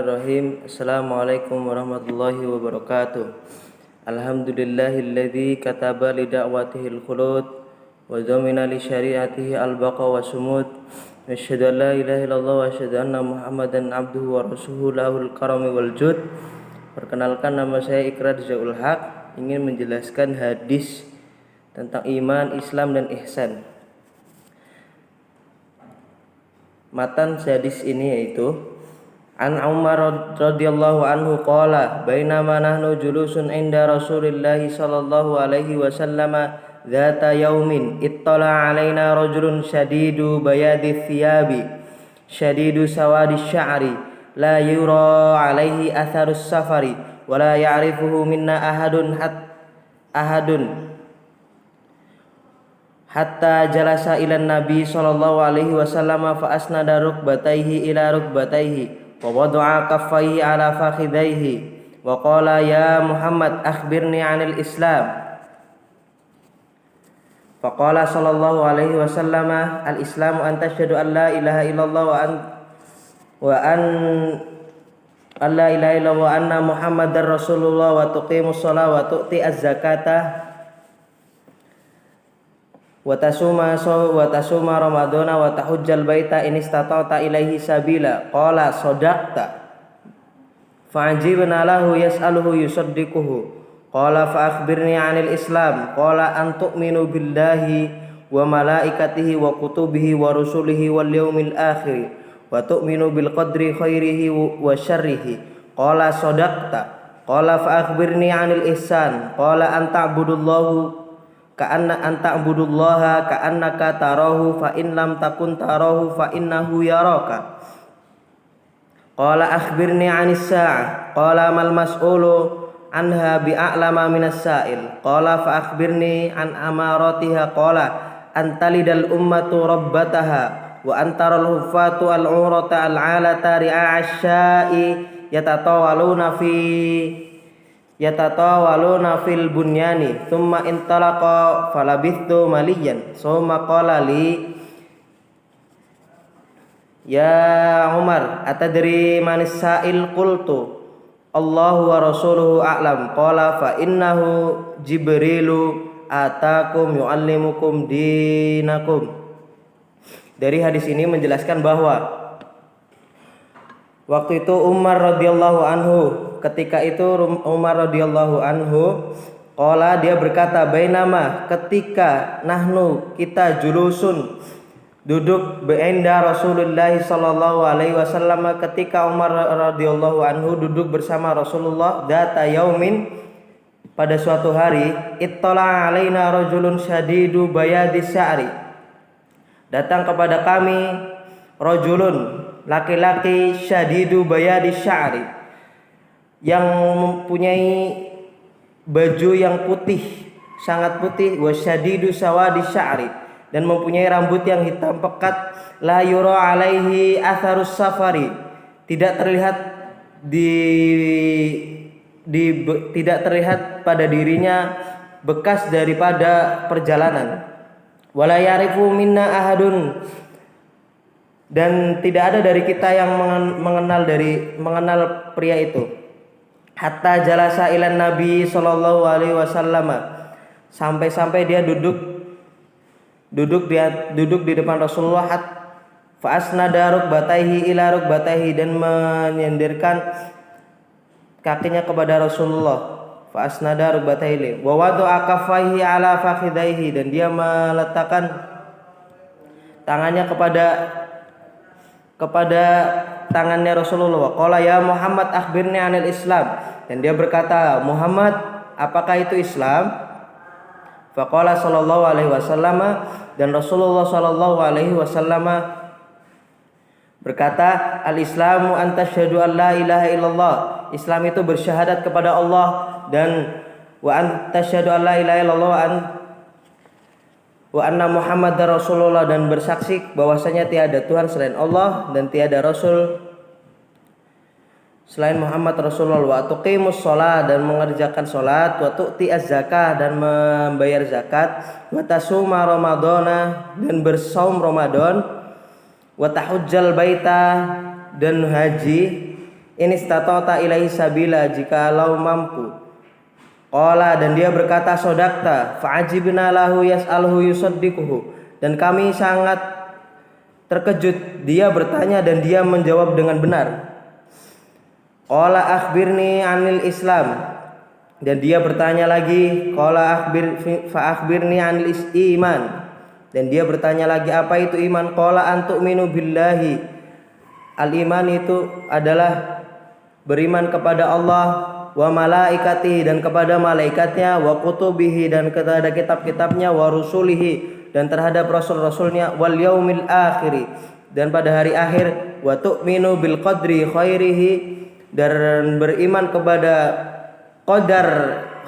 Bismillahirrahmanirrahim. Assalamualaikum warahmatullahi wabarakatuh. Alhamdulillahilladzi kataba li da'watihil khulud wa zamina li syari'atihi al-baqa wa sumud. Asyhadu an la ilaha illallah wa asyhadu anna Muhammadan abduhu wa rasuluhu lahul karami wal jud. Perkenalkan, nama saya Ikrar Zaul Haq, ingin menjelaskan hadis tentang iman, Islam dan ihsan. Matan hadis ini yaitu An Umar radhiyallahu anhu qala bainama nahnu julusun inda Rasulillah sallallahu alaihi wasallam dzata yaumin ittala alaina rajulun shadidu bayadi thiyabi shadidu sawadi sya'ri la yura alaihi atharus safari wa la ya'rifuhu minna ahadun hatta jalasa ilan nabi sallallahu alaihi wasallam fa asnada rukbatayhi ila rukbatayhi wa wada'a kaffayhi ala fakhidayhi wa qala ya Muhammad akhbirni 'anil Islam. Faqala sallallahu alaihi wasallam al-islamu an tashhadu an la ilaha illallah wa la ilaha illallah wa anna Muhammadar Rasulullah wa tuqimus shalah wa tu'ti az-zakata wa tasuma ramadana wa tahujjal baita in istata'ta ilaihi sabila. Qala sadaqta. Fa'ajibna lahu yas'aluhu yusaddiquhu. Qala fa akhbirni 'anil Islam. Qala an tu'minu billahi wa malaikatihi wa kutubihi wa rusulihi wal yaumil akhir wa tu'minu bil qadri khairihi wa syarrihi. Qala sadaqta. Qala fa akhbirni 'anil ihsan. Qala an ta'budullaha ka'annaka tarahu fa in lam takun tarahu fa innahu yaraka. Qala akhbirni 'anis sa'ah. Qala mal mas'ulu anha bi'a'lama minas sa'il. Qala fa akhbirni 'an amaratiha. Qala antalidal ummatu rabbataha wa antaral huffatu al-'urata al-'alata ri'a'asya'i yatatawaluna fil bunyani thumma intalaqa falabithtu maliyan summa qala li ya Umar atadri manis sa'il qultu Allahu wa rasuluhu a'lam. Qala fa innahu Jibrilu atakum yu'allimukum dinakum. Dari hadis ini menjelaskan bahwa waktu itu Umar radhiyallahu anhu, ketika itu Umar radhiyallahu anhu qala, dia berkata, bainama, ketika nahnu, kita julusun, duduk beinda Rasulullah sallallahu alaihi wasallam, ketika Umar radhiyallahu anhu duduk bersama Rasulullah, data yaumin, pada suatu hari, ittala alaina rajulun syadidu bayadi sya'ri, datang kepada kami rajulun, laki-laki, syadidu bayadi sya'ri, yang mempunyai baju yang putih, sangat putih, wa syadidu sawadi sya'ri, dan mempunyai rambut yang hitam pekat, la yura alaihi atharus safari, tidak terlihat tidak terlihat pada dirinya bekas daripada perjalanan, wala ya'rifu minna ahadun, dan tidak ada dari kita yang mengenal pria itu. Hatta jalasa ilan nabi sallallahu alaihi wasallam, sampai dia duduk di depan Rasulullah. Fa asnada rukbatayhi ila rukbatayhi, dan menyendirkan kakinya kepada Rasulullah. Fa asnada rukbatayhi wa wada'a kaffayhi ala fakhidayhi, dan dia meletakkan tangannya kepada tangannya Rasulullah. Qala ya Muhammad akhbirni 'anil Islam, dan dia berkata, Muhammad, apakah itu Islam? Faqala sallallahu alaihi wasallam, dan Rasulullah sallallahu alaihi wasallam berkata, al-islamu an tasyhadu an la ilaha illallah, Islam itu bersyahadat kepada Allah, dan wa an tasyhadu an la ilaha illallah wa anna Muhammadar Rasulullah, dan bersaksi bahwasanya tiada Tuhan selain Allah dan tiada Rasul selain Muhammad Rasulullah, wa tuqimus shalah, dan mengerjakan salat, wa tu'ti az-zakah, dan membayar zakat, wa tasuma ramadana, dan bersaum Ramadan, wa tahujjal baita, dan haji, in istata'ta ilaihi sabila, jikalau mampu. Qala, dan dia berkata, sodakta. Fa'ajibna lahu yas'aluhu yusaddiquhu, dan kami sangat terkejut, dia bertanya dan dia menjawab dengan benar. Qala akhbirni anil Islam, dan dia bertanya lagi. Qala akhbirni anil iman, dan dia bertanya lagi, apa itu iman? Qala antu'minu billahi, al-iman itu adalah beriman kepada Allah, wa malaikatihi, dan kepada malaikatnya, wa kutubihi, dan kepada kitab-kitabnya, wa rusulihi, dan terhadap rasul-rasulnya, wal yaumil akhiri, dan pada hari akhir, wa tu'minu bil qadri khairihi, dan beriman kepada qadar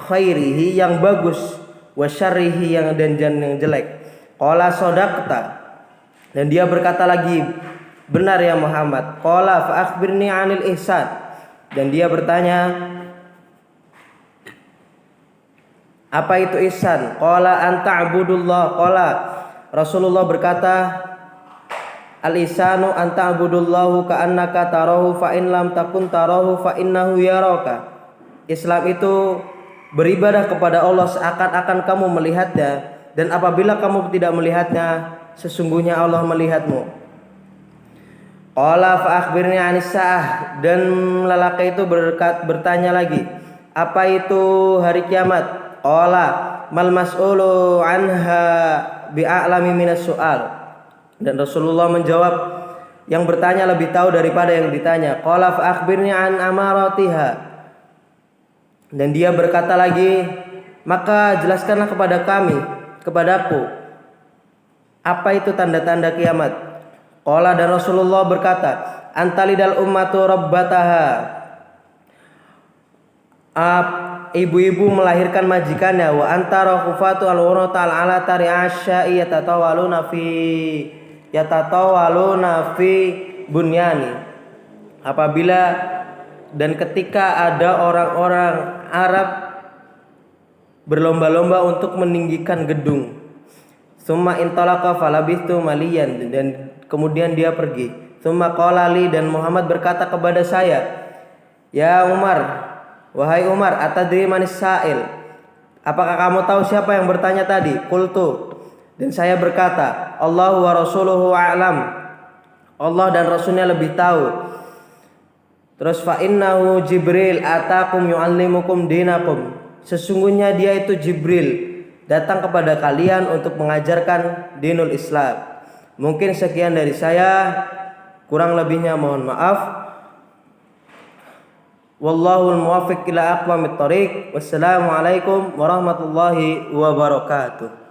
khairihi yang bagus, wa syarrihi dan yang jelek. Qala sodaqta, dan dia berkata lagi, benar ya Muhammad. Qala fa akhbirni anil ihsan, dan dia bertanya, apa itu ihsan? Qala anta'budullah. Qala, Rasulullah berkata, al ihsanu anta'budullahu ka'annaka tarahu fa in lam takun tarahu fa innahu yaraka. Islam itu beribadah kepada Allah seakan-akan kamu melihatnya, dan apabila kamu tidak melihatnya, sesungguhnya Allah melihatmu. Qala fa akhbirni anis saah, dan lelaki itu bertanya lagi, apa itu hari kiamat? Qala mal mas'ulu anha bi'a'lami minas su'al, dan Rasulullah menjawab, yang bertanya lebih tahu daripada yang ditanya. Qala fa akhbirni an amaratiha, dan dia berkata lagi, maka jelaskanlah kepadaku apa itu tanda-tanda kiamat. Qala, dan Rasulullah berkata, antalidal ummatu rabbataha, ibu-ibu melahirkan majikannya, wa antara khufatu al-urata al-alata ri'asyai yatatawaluna fi bunyani. Apabila dan ketika ada orang-orang Arab berlomba-lomba untuk meninggikan gedung. Summa intalaqa falabithtu maliyan, dan kemudian dia pergi. Summa qala li, dan Muhammad berkata kepada saya, ya Umar, wahai Umar, atadri manis sa'il, apakah kamu tahu siapa yang bertanya tadi? Qultu, dan saya berkata, Allahu wa rasuluhu a'lam, Allah dan Rasulnya lebih tahu. Terus fa innahu Jibril atakum yu'allimukum dinakum, sesungguhnya dia itu Jibril datang kepada kalian untuk mengajarkan dinul Islam. Mungkin sekian dari saya, kurang lebihnya mohon maaf. Wallahul muwaffiq ila aqwamit thoriq. Wassalamualaikum warahmatullahi wabarakatuh.